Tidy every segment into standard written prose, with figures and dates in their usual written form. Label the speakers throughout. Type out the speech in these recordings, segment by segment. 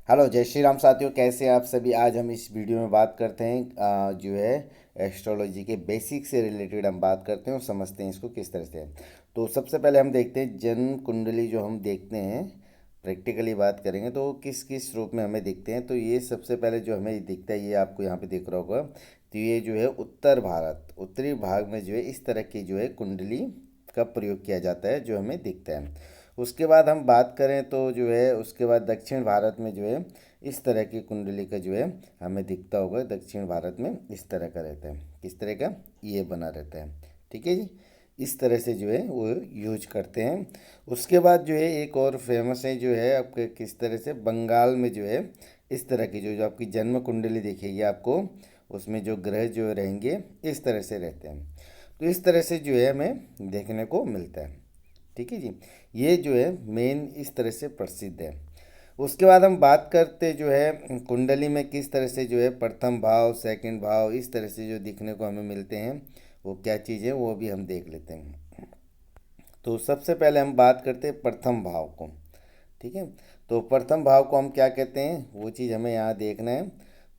Speaker 1: Hello, जय श्री राम साथियों। कैसे हैं आप सभी। आज हम इस वीडियो में बात करते हैं जो है एस्ट्रोलॉजी के बेसिक से रिलेटेड हम बात करते हैं और समझते हैं इसको किस तरह से है। तो सबसे पहले हम देखते हैं जन्म कुंडली जो हम देखते हैं, प्रैक्टिकली बात करेंगे तो किस किस रूप में हमें दिखते हैं। तो ये सबसे पहले जो हमें दिखता है, ये आपको यहाँ पे दिख रहा होगा। तो ये जो है उत्तर भारत, उत्तरी भाग में जो है इस तरह की जो है कुंडली का प्रयोग किया जाता है जो हमें दिखता है। उसके बाद हम बात करें तो जो है उसके बाद दक्षिण भारत में जो है इस तरह की कुंडली का जो है हमें दिखता होगा। दक्षिण भारत में इस तरह का रहता है, किस तरह का, ये बना रहता है। ठीक है जी, इस तरह से जो है वो यूज करते हैं। उसके बाद जो है एक और फेमस है जो है आपके किस तरह से बंगाल में जो है इस तरह की जो आपकी जन्म कुंडली दिखेगी आपको, उसमें जो ग्रह जो रहेंगे इस तरह से रहते हैं। तो इस तरह से जो है हमें देखने को मिलता है। ठीक है जी, ये जो है मेन इस तरह से प्रसिद्ध है। उसके बाद हम बात करते जो है कुंडली में किस तरह से जो है प्रथम भाव, सेकंड भाव, इस तरह से जो दिखने को हमें मिलते हैं, वो क्या चीज़ है वो भी हम देख लेते हैं। तो सबसे पहले हम बात करते हैं प्रथम भाव को। ठीक है, तो प्रथम भाव को हम क्या कहते हैं वो चीज़ हमें यहाँ देखना है।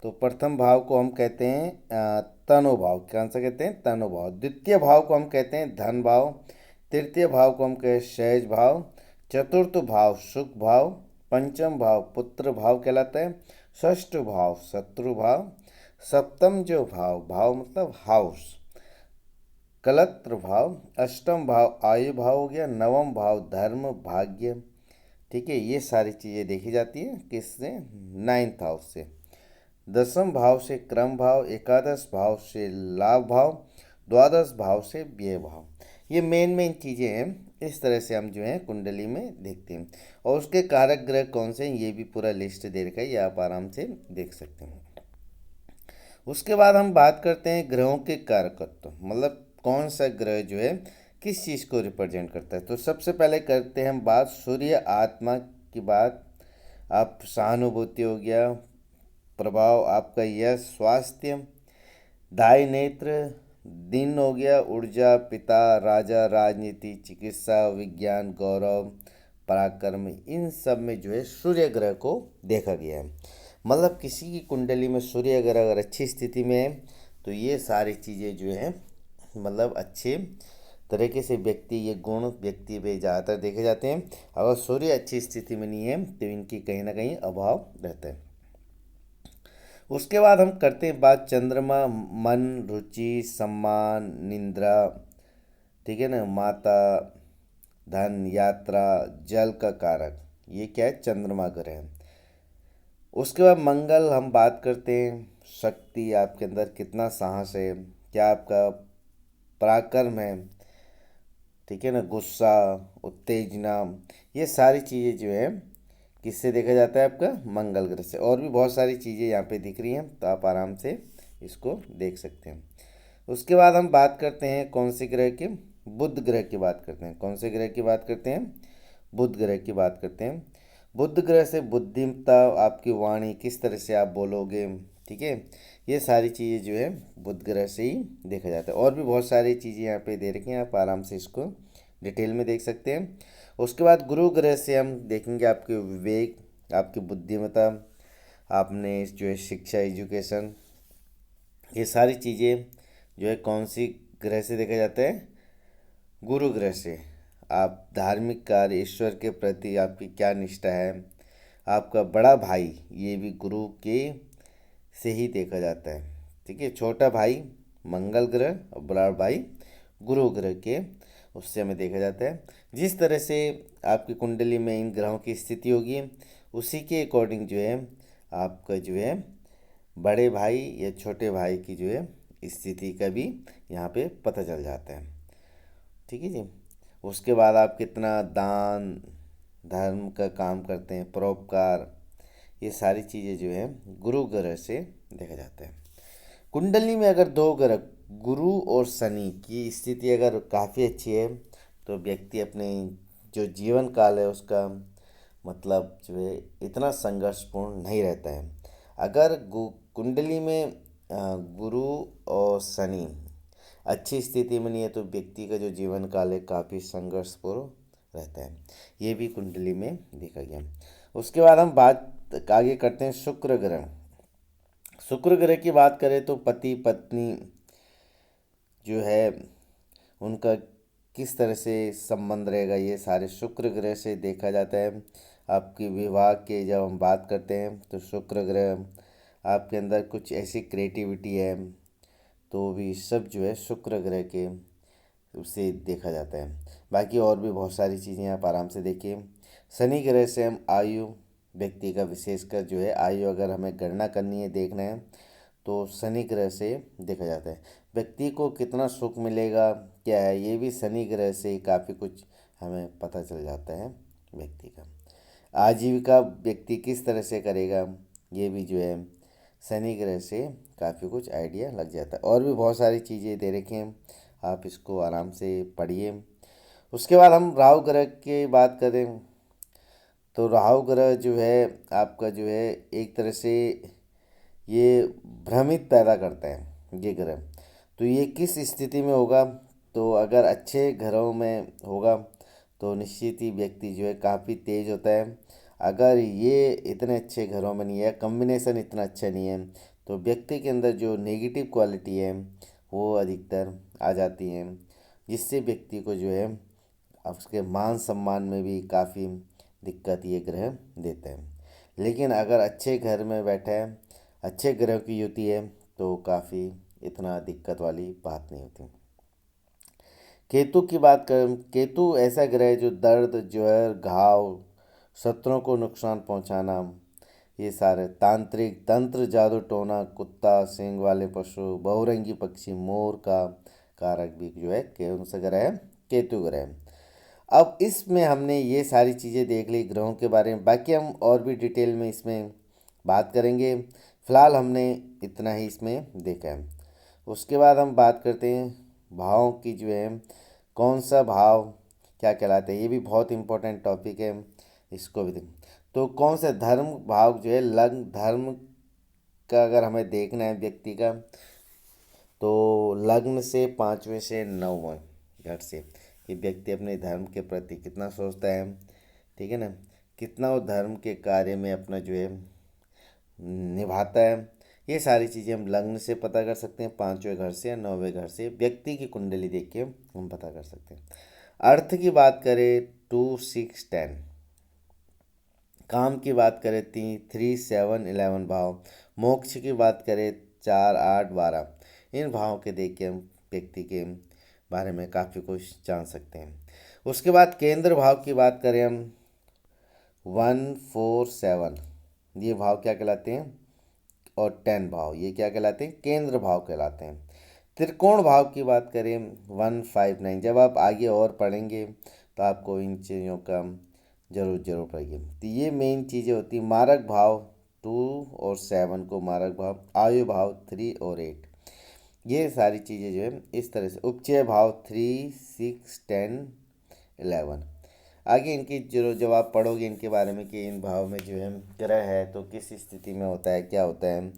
Speaker 1: तो प्रथम भाव को हम कहते हैं तनोभाव। कौन सा कहते हैं? तनोभाव। द्वितीय भाव को हम कहते हैं धन भाव। तृतीय भाव को हम कहते हैं सहज भाव। चतुर्थ भाव सुख भाव। पंचम भाव पुत्र भाव कहलाता है। षष्ठ भाव शत्रु भाव। सप्तम जो भाव, भाव मतलब हाउस, कलत्र भाव। अष्टम भाव आयु भाव हो गया। नवम भाव धर्म भाग्य। ठीक है, ये सारी चीज़ें देखी जाती है किससे? नाइन्थ हाउस से। दसम भाव से क्रम भाव। एकादश भाव से लाभ भाव। द्वादश भाव से व्यय भाव। ये मेन मेन चीज़ें हैं, इस तरह से हम जो है कुंडली में देखते हैं। और उसके कारक ग्रह कौन से हैं ये भी पूरा लिस्ट दे रखा है, ये आप आराम से देख सकते हैं। उसके बाद हम बात करते हैं ग्रहों के कारकत्व, मतलब कौन सा ग्रह जो है किस चीज़ को रिप्रेजेंट करता है। तो सबसे पहले करते हैं हम बात सूर्य आत्मा की बात। आप सहानुभूति हो गया, प्रभाव आपका यश, स्वास्थ्य, दाई नेत्र, दिन हो गया, ऊर्जा, पिता, राजा, राजनीति, चिकित्सा, विज्ञान, गौरव, पराक्रम, इन सब में जो है सूर्य ग्रह को देखा गया है। मतलब किसी की कुंडली में सूर्य ग्रह अगर अच्छी स्थिति में है तो ये सारी चीज़ें जो हैं मतलब अच्छे तरीके से व्यक्ति, ये गुण व्यक्ति पे ज़्यादातर देखे जाते हैं। अगर सूर्य अच्छी स्थिति में नहीं है तो इनकी कहीं ना कहीं अभाव रहता है। उसके बाद हम करते हैं बात चंद्रमा, मन, रुचि, सम्मान, निंद्रा, ठीक है ना, माता, धन, यात्रा, जल का कारक, ये क्या है? चंद्रमा ग्रह है। उसके बाद मंगल हम बात करते हैं, शक्ति, आपके अंदर कितना साहस है, क्या आपका पराक्रम है, ठीक है ना, गुस्सा, उत्तेजना, ये सारी चीज़ें जो है किससे देखा जाता है? आपका मंगल ग्रह से। और भी बहुत सारी चीज़ें यहाँ पे दिख रही हैं तो आप आराम से इसको देख सकते हैं। उसके बाद हम बात करते हैं कौन से ग्रह की? बुध ग्रह की बात करते हैं। कौन से ग्रह की बात करते हैं? बुध ग्रह की बात करते हैं। बुध ग्रह से बुद्धिमत्ता, आपकी वाणी, किस तरह से आप बोलोगे, ठीक है, ये सारी चीज़ें जो है बुध ग्रह से ही देखा जाता है। और भी बहुत सारी चीज़ें यहाँ पे दे रखी हैं, आप आराम से इसको डिटेल में देख सकते हैं। उसके बाद गुरु ग्रह से हम देखेंगे आपके विवेक, आपकी बुद्धिमत्ता, आपने जो है शिक्षा, एजुकेशन, ये सारी चीज़ें जो है कौन सी ग्रह से देखा जाता है? गुरु ग्रह से। आप धार्मिक कार्य, ईश्वर के प्रति आपकी क्या निष्ठा है, आपका बड़ा भाई, ये भी गुरु के से ही देखा जाता है। ठीक है, छोटा भाई मंगल ग्रह और बड़ा भाई गुरु ग्रह के, उससे हमें देखा जाता है। जिस तरह से आपकी कुंडली में इन ग्रहों की स्थिति होगी उसी के अकॉर्डिंग जो है आपका जो है बड़े भाई या छोटे भाई की जो है स्थिति का भी यहाँ पे पता चल जाता है। ठीक है जी। उसके बाद आप कितना दान धर्म का काम करते हैं, परोपकार, ये सारी चीज़ें जो है गुरु ग्रह से देखा जाता है। कुंडली में अगर दो ग्रह, गुरु और शनि की स्थिति अगर काफ़ी अच्छी है तो व्यक्ति अपने जो जीवन काल है उसका मतलब जो है इतना संघर्षपूर्ण नहीं रहता है। अगर कुंडली में गुरु और शनि अच्छी स्थिति में नहीं है तो व्यक्ति का जो जीवन काल है काफ़ी संघर्षपूर्ण रहता है। ये भी कुंडली में देखा गया। उसके बाद हम बात आगे करते हैं शुक्र ग्रह। शुक्र ग्रह की बात करें तो पति पत्नी जो है उनका किस तरह से संबंध रहेगा, ये सारे शुक्र ग्रह से देखा जाता है। आपकी विवाह के जब हम बात करते हैं तो शुक्र ग्रह आपके अंदर कुछ ऐसी क्रिएटिविटी है, तो भी सब जो है शुक्र ग्रह के उसे देखा जाता है। बाकी और भी बहुत सारी चीज़ें आप आराम से देखिए। शनि ग्रह से हम आयु, व्यक्ति का विशेषकर जो है आयु अगर हमें गणना करनी है, देखना है, तो शनि ग्रह से देखा जाता है। व्यक्ति को कितना सुख मिलेगा क्या है, ये भी शनि ग्रह से काफ़ी कुछ हमें पता चल जाता है व्यक्ति का। आजीविका व्यक्ति किस तरह से करेगा, ये भी जो है शनि ग्रह से काफ़ी कुछ आइडिया लग जाता है। और भी बहुत सारी चीज़ें दे रखी हैं, आप इसको आराम से पढ़िए। उसके बाद हम राहु ग्रह की बात करें तो राहु ग्रह जो है आपका जो है एक तरह से ये भ्रमित पैदा करता है ये ग्रह। तो ये किस स्थिति में होगा, तो अगर अच्छे घरों में होगा तो निश्चित ही व्यक्ति जो है काफ़ी तेज होता है। अगर ये इतने अच्छे घरों में नहीं है, कॉम्बिनेशन इतना अच्छा नहीं है, तो व्यक्ति के अंदर जो नेगेटिव क्वालिटी है वो अधिकतर आ जाती हैं, जिससे व्यक्ति को जो है उसके मान सम्मान में भी काफ़ी दिक्कत ये ग्रह देते हैं। लेकिन अगर अच्छे घर में बैठा है, अच्छे ग्रह की युति है, तो काफ़ी इतना दिक्कत वाली बात नहीं होती। केतु की बात करें, केतु ऐसा ग्रह है जो दर्द, जहर, घाव, शत्रुओं को नुकसान पहुंचाना, ये सारे तांत्रिक, तंत्र, जादू टोना, कुत्ता, सींग वाले पशु, बहुरंगी पक्षी, मोर का कारक भी जो है कौन सा ग्रह है, केतु ग्रह है। अब इसमें हमने ये सारी चीज़ें देख ली ग्रहों के बारे में, बाकी हम और भी डिटेल में इसमें बात करेंगे। फिलहाल हमने इतना ही इसमें देखा है। उसके बाद हम बात करते हैं भावों की जो है, कौन सा भाव क्या कहलाते हैं, ये भी बहुत इंपॉर्टेंट टॉपिक है, इसको भी देखें। तो कौन सा धर्म भाव जो है, लग्न धर्म का अगर हमें देखना है व्यक्ति का, तो लग्न से पाँचवें से नौवें घर से ये व्यक्ति अपने धर्म के प्रति कितना सोचता है, ठीक है ना, कितना वो धर्म के कार्य में अपना जो है निभाता है। ये सारी चीज़ें हम लग्न से पता कर सकते हैं, पाँचवें घर से या नौवें घर से व्यक्ति की कुंडली देख के हम पता कर सकते हैं। अर्थ की बात करें 2, 6, 10, काम की बात करें 3, 7, 11 भाव, मोक्ष की बात करें 4, 8, 12, इन भावों के देख के हम व्यक्ति के बारे में काफ़ी कुछ जान सकते हैं। उसके बाद केंद्र भाव की बात करें हम 1, 4, 7, ये भाव क्या कहलाते हैं, और 10 भाव ये क्या कहलाते हैं, केंद्र भाव कहलाते हैं। त्रिकोण भाव की बात करें 1, 5, 9, जब आप आगे और पढ़ेंगे तो आपको इन चीज़ों का जरूर पड़ेगी। तो ये मेन चीज़ें होती हैं। मारक भाव 2 और 7 को मारक भाव, आयु भाव 3 और 8, ये सारी चीज़ें जो है इस तरह से। उपचय भाव 3, 6, 10, 11, आगे इनकी जो जब आप पढ़ोगे इनके बारे में कि इन भाव में जो है ग्रह है तो किस स्थिति में होता है, क्या होता है,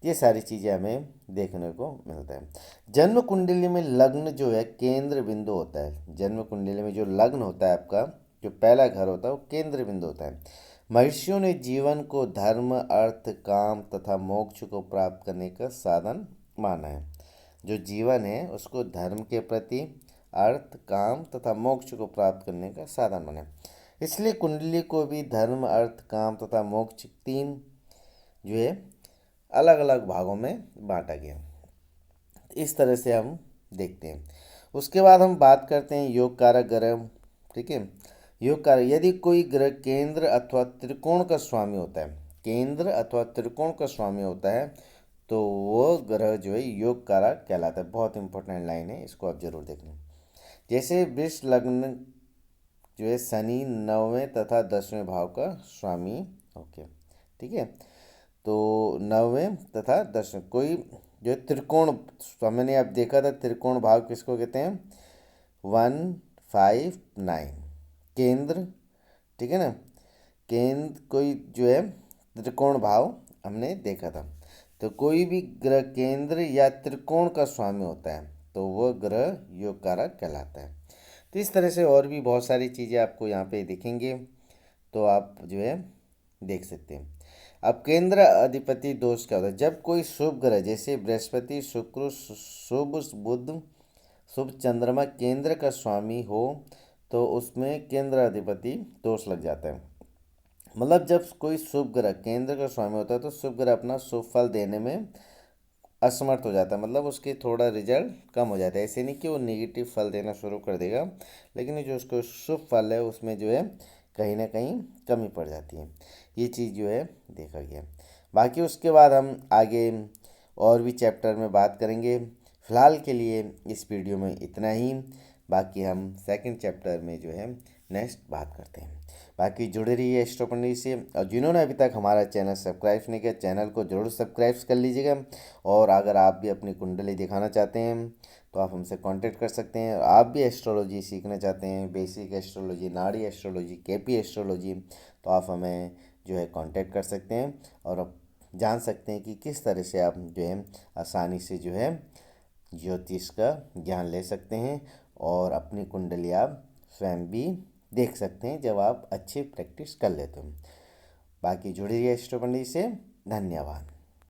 Speaker 1: ये सारी चीज़ें हमें देखने को मिलता है। जन्म कुंडली में लग्न जो है केंद्र बिंदु होता है। जन्म कुंडली में जो लग्न होता है आपका, जो पहला घर होता है, वो केंद्र बिंदु होता है। महर्षियों ने जीवन को धर्म, अर्थ, काम तथा मोक्ष को प्राप्त करने का साधन माना है। जो जीवन है उसको धर्म के प्रति, अर्थ, काम तथा मोक्ष को प्राप्त करने का साधन माना है। इसलिए कुंडली को भी धर्म, अर्थ, काम तथा मोक्ष 3 जो है अलग अलग भागों में बांटा गया। इस तरह से हम देखते हैं। उसके बाद हम बात करते हैं योग कारक ग्रह, ठीक है। योग कारक, यदि कोई ग्रह केंद्र अथवा त्रिकोण का स्वामी होता है, केंद्र अथवा त्रिकोण का स्वामी होता है, तो वो ग्रह जो है योग कारक कहलाता है। बहुत इंपॉर्टेंट लाइन है, इसको आप जरूर देखना। जैसे वृष लग्न जो है शनि 9वें तथा 10वें भाव का स्वामी, ओके, ठीक है। तो 9वें तथा 10वें कोई जो है त्रिकोण, मैंने अब देखा था त्रिकोण भाव किसको कहते हैं, 1, 5, 9, केंद्र, ठीक है ना। केंद्र कोई जो है त्रिकोण भाव हमने देखा था। तो कोई भी ग्रह केंद्र या त्रिकोण का स्वामी होता है तो वह ग्रह योग कारक कहलाता है। तो इस तरह से और भी बहुत सारी चीज़ें आपको यहाँ पे दिखेंगे, तो आप जो है देख सकते हैं। अब केंद्र अधिपति दोष क्या होता है? जब कोई शुभ ग्रह जैसे बृहस्पति, शुक्र, शुभ बुध, शुभ चंद्रमा केंद्र का स्वामी हो तो उसमें केंद्र अधिपति दोष लग जाता है। मतलब जब कोई शुभ ग्रह केंद्र का स्वामी होता है तो शुभ ग्रह अपना शुभ फल देने में असमर्थ हो जाता है, मतलब उसके थोड़ा रिजल्ट कम हो जाता है। ऐसे नहीं कि वो नेगेटिव फल देना शुरू कर देगा, लेकिन जो उसको शुभ फल है उसमें जो है कहीं ना कहीं कमी पड़ जाती है। ये चीज़ जो है देखा गया। बाकी उसके बाद हम आगे और भी चैप्टर में बात करेंगे। फिलहाल के लिए इस वीडियो में इतना ही। बाकी हम सेकंड चैप्टर में जो है नेक्स्ट बात करते हैं। बाकी जुड़े रहिए एस्ट्रो पंडित से, और जिन्होंने अभी तक हमारा चैनल सब्सक्राइब नहीं किया चैनल को जरूर सब्सक्राइब कर लीजिएगा। और अगर आप भी अपनी कुंडली दिखाना चाहते हैं तो आप हमसे कांटेक्ट कर सकते हैं। आप भी एस्ट्रोलॉजी सीखना चाहते हैं, बेसिक एस्ट्रोलॉजी, नाड़ी एस्ट्रोलॉजी, केपी एस्ट्रोलॉजी, तो आप हमें जो है कांटेक्ट कर सकते हैं और आप जान सकते हैं कि किस तरह से आप जो है आसानी से जो है ज्योतिष का ज्ञान ले सकते हैं और अपनी कुंडली आप स्वयं भी देख सकते हैं जब आप अच्छी प्रैक्टिस कर लेते हैं। बाकी जुड़ी रहिए एस्ट्रो पंडित से। धन्यवाद।